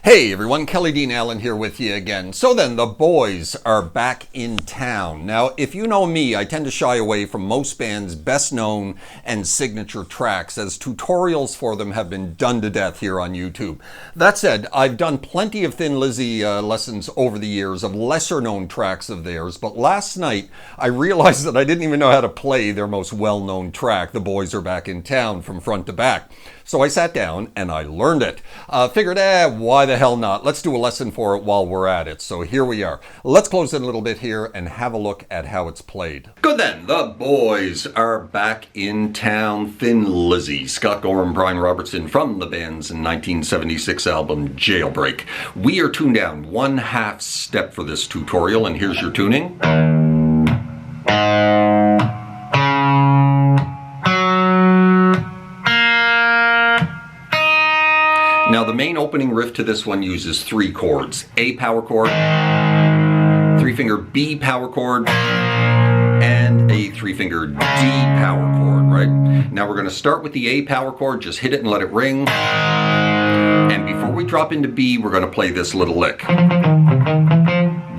Hey everyone, Kelly Dean Allen here with you again. So then, the boys are back in town. Now, if you know me, I tend to shy away from most bands' best known and signature tracks, as tutorials for them have been done to death here on YouTube. That said, I've done plenty of Thin Lizzy lessons over the years of lesser known tracks of theirs, but last night I realized that I didn't even know how to play their most well-known track, The Boys Are Back in Town, from front to back. So I sat down and I learned it. Figured, why the hell not? Let's do a lesson for it while we're at it. So here we are. Let's close in a little bit here and have a look at how it's played. Good then, the boys are back in town. Thin Lizzy, Scott Gorham, Brian Robertson from the band's 1976 album Jailbreak. We are tuned down 1/2 step for this tutorial, and here's your tuning. Now, the main opening riff to this one uses 3 chords: A power chord, 3-finger B power chord, and a 3-finger D power chord, right? Now we're going to start with the A power chord, just hit it and let it ring. And before we drop into B, we're going to play this little lick.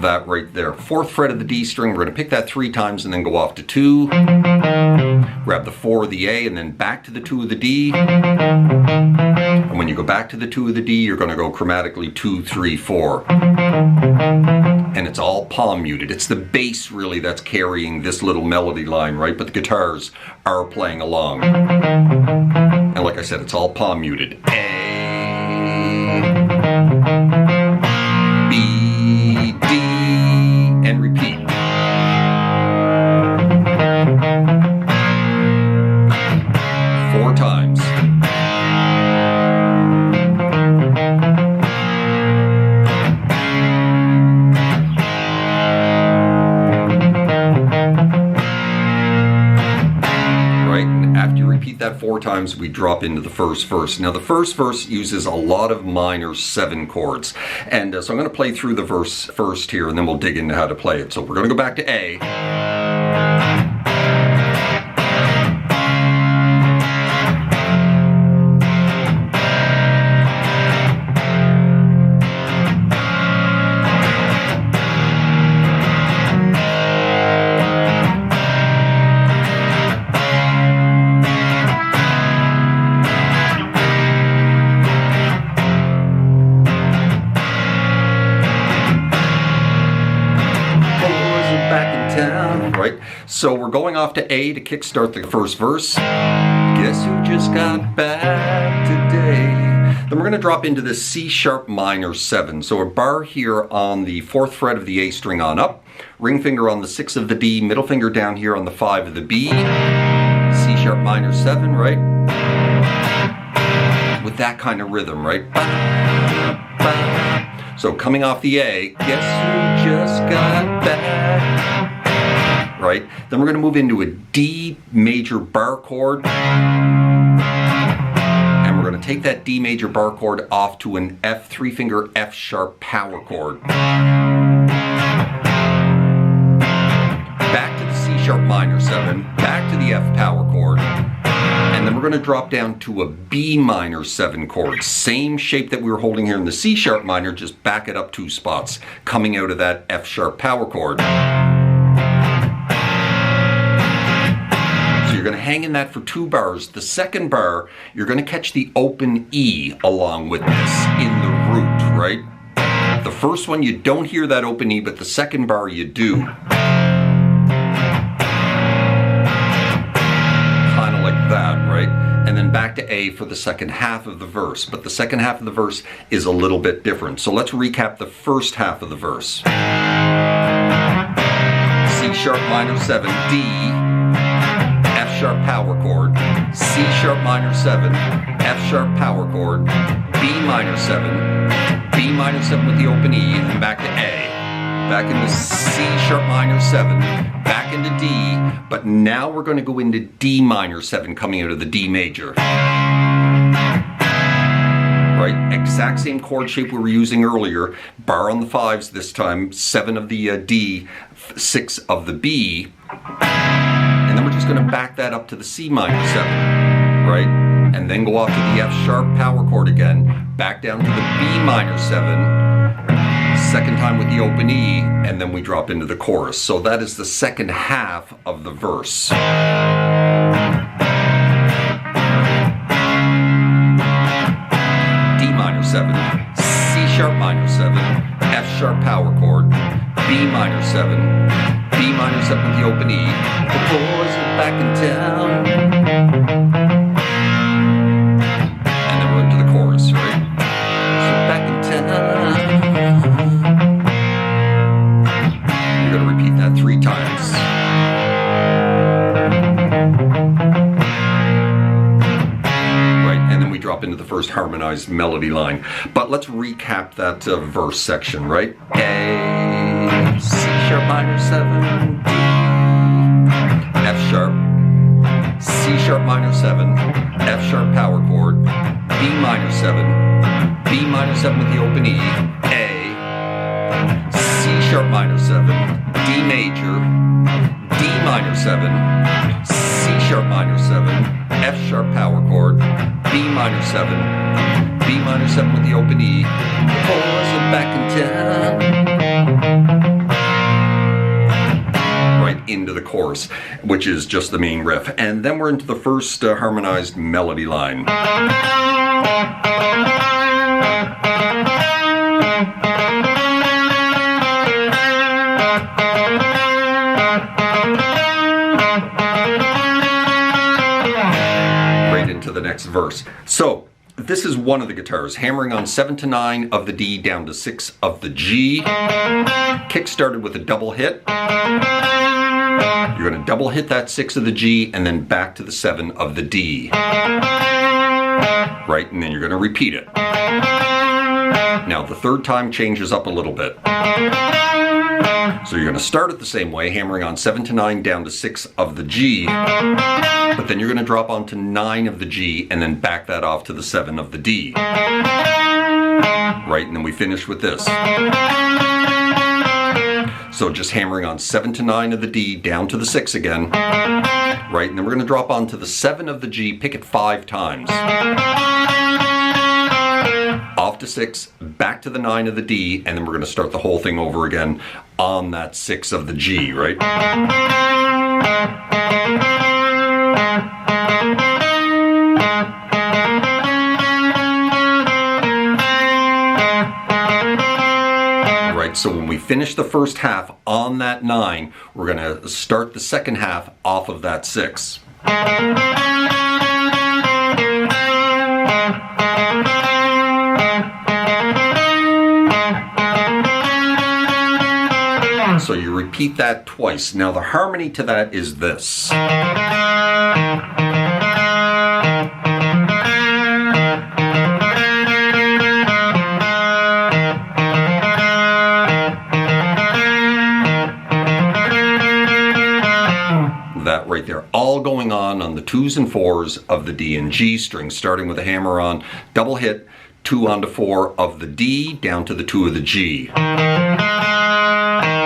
That right there. 4th fret of the D string, we're going to pick that 3 times and then go off to 2. Grab the 4 of the A and then back to the 2 of the D. And when you go back to the 2 of the D, you're going to go chromatically 2, 3, 4. And it's all palm muted. It's the bass really that's carrying this little melody line, right? But the guitars are playing along. And like I said, it's all palm muted. A, B, D, and repeat. Four times. Right, and after you repeat that 4 times, we drop into the first verse. Now the first verse uses a lot of minor 7 chords. And so I'm going to play through the verse first here, and then we'll dig into how to play it. So we're going to go back to A. Right? So we're going off to A to kickstart the first verse. Guess who just got back today? Then we're going to drop into this C sharp minor 7. So a bar here on the 4th fret of the A string on up, ring finger on the 6 of the D, middle finger down here on the 5 of the B, C sharp minor 7, right? With that kind of rhythm, right? So coming off the A, guess who just got back? Right? Then we're going to move into a D major bar chord. And we're going to take that D major bar chord off to an F, 3-finger F sharp power chord. Back to the C sharp minor 7, back to the F power chord. And then we're going to drop down to a B minor 7 chord. Same shape that we were holding here in the C sharp minor, just back it up 2 spots, coming out of that F sharp power chord. You're going to hang in that for 2 bars. The second bar, you're going to catch the open E along with this in the root, right? The first one, you don't hear that open E, but the second bar, you do. Kind of like that, right? And then back to A for the second half of the verse. But the second half of the verse is a little bit different. So let's recap the first half of the verse. C sharp minor 7, D, F sharp power chord, C sharp minor 7, F sharp power chord, B minor 7, B minor 7 with the open E, and back to A. Back into C sharp minor 7, back into D, but now we're going to go into D minor 7 coming out of the D major. Right, exact same chord shape we were using earlier, bar on the 5s this time, 7 of the D, 6 of the B. And then we're just going to back that up to the C minor 7, right? and then go off to the F sharp power chord again, back down to the B minor 7, second time with the open E, and then we drop into the chorus. So that is the second half of the verse. D minor 7, C sharp minor 7, F sharp power chord, B minor 7, B minor 7 with the open E, the boys are back in town. And then we're into the chorus, right? So back in town. You're going to repeat that 3 times. Right, and then we drop into the first harmonized melody line. But let's recap that verse section, right? A, C sharp minor 7, D, F sharp, C sharp minor 7, F sharp power chord, B minor 7, B minor 7 with the open E, A, C sharp minor 7, D major, D minor 7, C sharp minor 7, F sharp power chord, B minor 7, B minor 7 with the open E, boys are back in town. Right into the chorus, which is just the main riff. And then we're into the first harmonized melody line. Right into the next verse. So this is one of the guitars, hammering on 7 to 9 of the D down to 6 of the G. Kick started with a double hit. You're going to double hit that 6 of the G and then back to the 7 of the D. Right, and then you're going to repeat it. Now the third time changes up a little bit. So you're going to start it the same way, hammering on 7 to 9 down to 6 of the G, but then you're going to drop onto 9 of the G and then back that off to the 7 of the D. Right, and then we finish with this. So just hammering on 7 to 9 of the D down to the 6 again. Right, and then we're going to drop onto the 7 of the G, pick it 5 times. Off to 6, back to the 9 of the D, and then we're going to start the whole thing over again on that 6 of the G, right? Right, so when we finish the first half on that 9, we're going to start the second half off of that 6. So you repeat that twice. Now the harmony to that is this. That right there, all going on the 2s and 4s of the D and G strings, starting with a hammer on, double hit, 2 onto 4 of the D, down to the 2 of the G.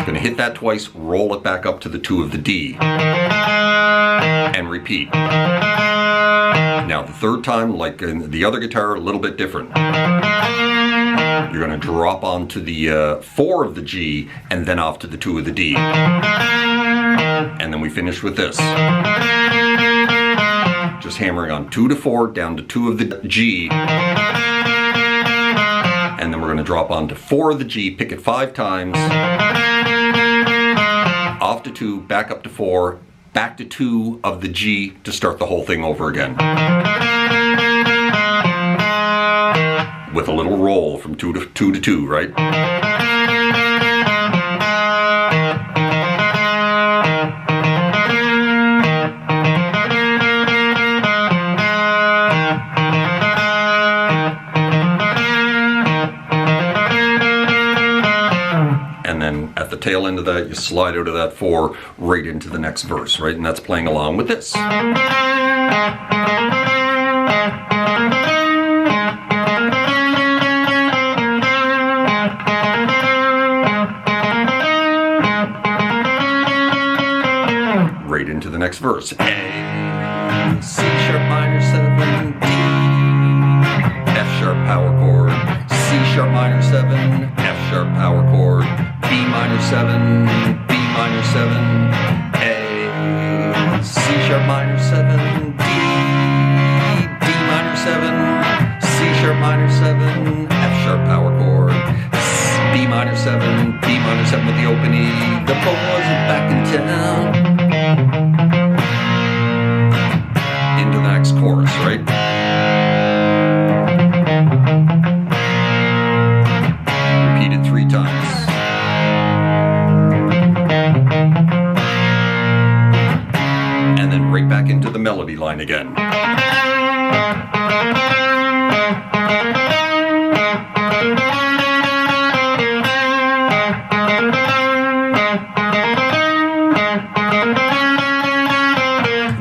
Going to hit that twice, roll it back up to the 2 of the D, and repeat. Now the third time, like in the other guitar, a little bit different. You're going to drop onto the 4 of the G, and then off to the 2 of the D. And then we finish with this. Just hammering on 2 to 4, down to 2 of the G. And then we're going to drop onto 4 of the G, pick it 5 times. Off to 2, back up to 4, back to 2 of the G to start the whole thing over again. With a little roll from 2 to 2, right? And then at the tail end of that, you slide out of that 4 right into the next verse, right? And that's playing along with this. Right into the next verse. A, C sharp minor 7, D minor 7, F sharp power chord, B minor 7, B minor 7, A, C sharp minor 7, D, D minor 7, C sharp minor 7, F sharp power chord, B minor 7, B minor 7 with the open E. The boys are back in town. Into the next chorus, right? Repeated 3 times. And then right back into the melody line again.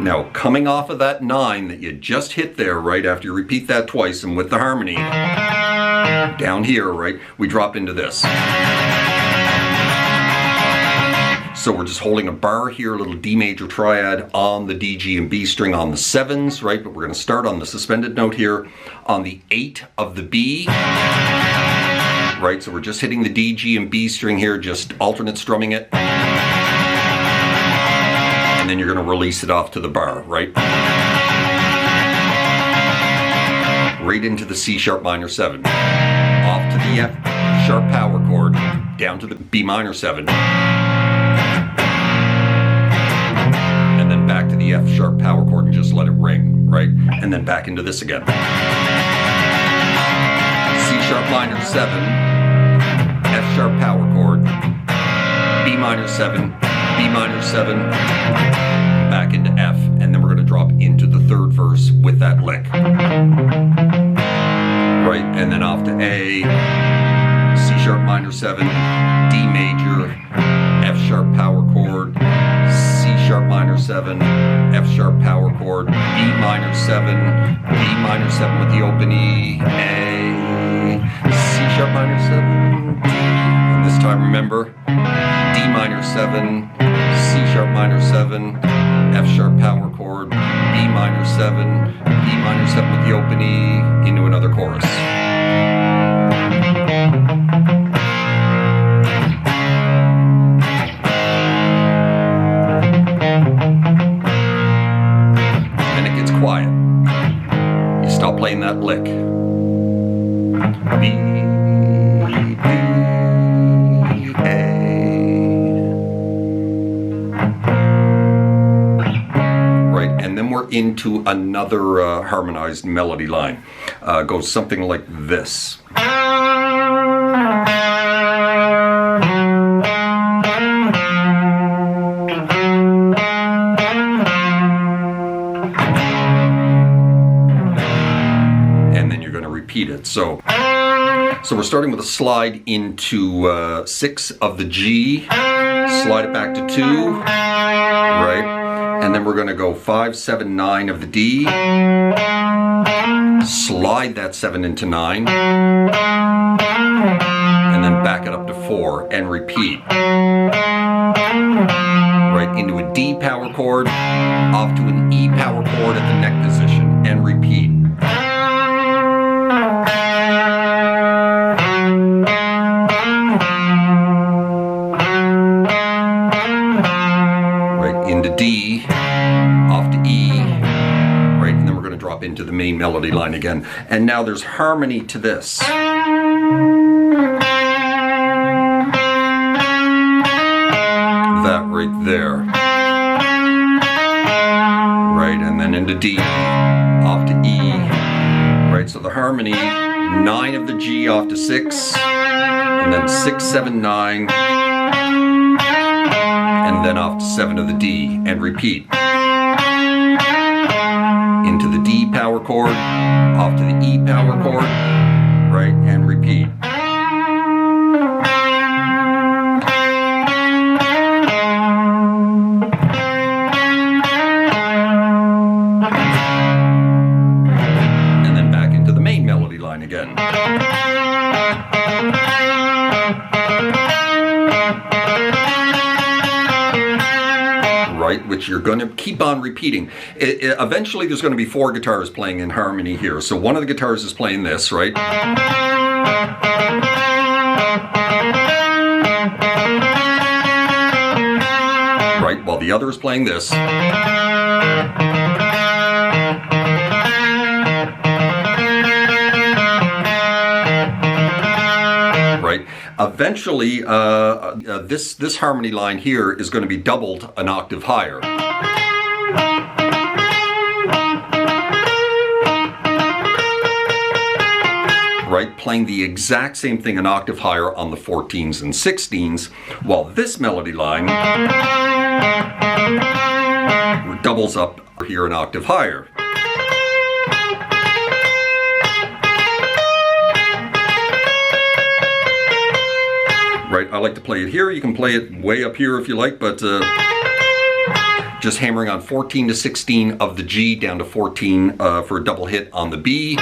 Now, coming off of that 9 that you just hit there, right, after you repeat that twice and with the harmony, down here, right, we drop into this. So we're just holding a bar here, a little D major triad on the D, G, and B string on the 7s, right, but we're going to start on the suspended note here on the 8 of the B, right, so we're just hitting the D, G, and B string here, just alternate strumming it. And then you're going to release it off to the bar, right? Right into the C sharp minor 7. Off to the F sharp power chord, down to the B minor 7. And then back to the F sharp power chord and just let it ring, right? And then back into this again. C sharp minor 7, F sharp power chord, B minor 7, B minor 7, back into F, and then we're going to drop into the 3rd verse with that lick. Right, and then off to A, C sharp minor 7, D major, F sharp power chord, C sharp minor 7, F sharp power chord, B minor 7, B minor 7 with the open E, A, C sharp minor 7, D, and this time remember, D minor 7, C sharp minor 7, F sharp power chord, B minor 7, B minor 7 with the open E, into another chorus. Then it gets quiet. You stop playing that lick. B, B, A. And then we're into another harmonized melody line. Goes something like this. And then you're going to repeat it. So we're starting with a slide into 6 of the G, slide it back to 2, right? And then we're going to go 5, 7, 9 of the D, slide that 7 into 9, and then back it up to 4 and repeat. Right into a D power chord, off to an E power chord at the neck position, and repeat. Right into D, off to E, right, and then we're going to drop into the main melody line again. And now there's harmony to this. That right there. Right, and then into D, off to E, right, so the harmony, 9 of the G off to 6, and then 6, 7, 9, and then off to 7 of the D, and repeat. Into the D power chord, off to the E power chord, right, and repeat. And then back into the main melody line again. Right, which you're going to keep on repeating. Eventually there's going to be 4 guitars playing in harmony here. So one of the guitars is playing this, right? the other is playing this. Right? Eventually, this harmony line here is going to be doubled an octave higher. Right, playing the exact same thing an octave higher on the 14s and 16s, while this melody line doubles up here an octave higher. Right, I like to play it here. You can play it way up here if you like, but just hammering on 14 to 16 of the G down to 14 for a double hit on the B.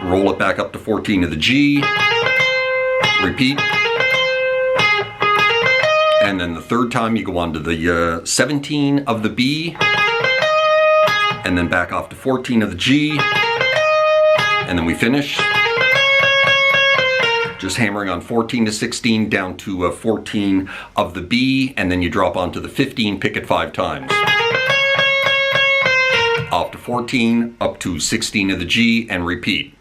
Roll it back up to 14 of the G, repeat, and then the third time you go on to the 17 of the B, and then back off to 14 of the G, and then we finish just hammering on 14 to 16 down to 14 of the B, and then you drop onto the 15, pick it 5 times. Off to 14, up to 16 of the G, and repeat.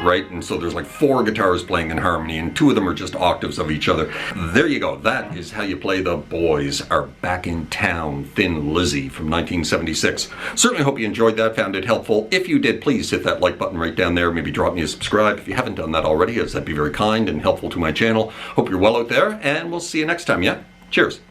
Right, and so there's like 4 guitars playing in harmony, and 2 of them are just octaves of each other. There you go. That is how you play The Boys Are Back in Town, Thin Lizzy from 1976. Certainly hope you enjoyed that, found it helpful. If you did, please hit that like button right down there. Maybe drop me a subscribe if you haven't done that already, as that'd be very kind and helpful to my channel. Hope you're well out there, and we'll see you next time, yeah? Cheers.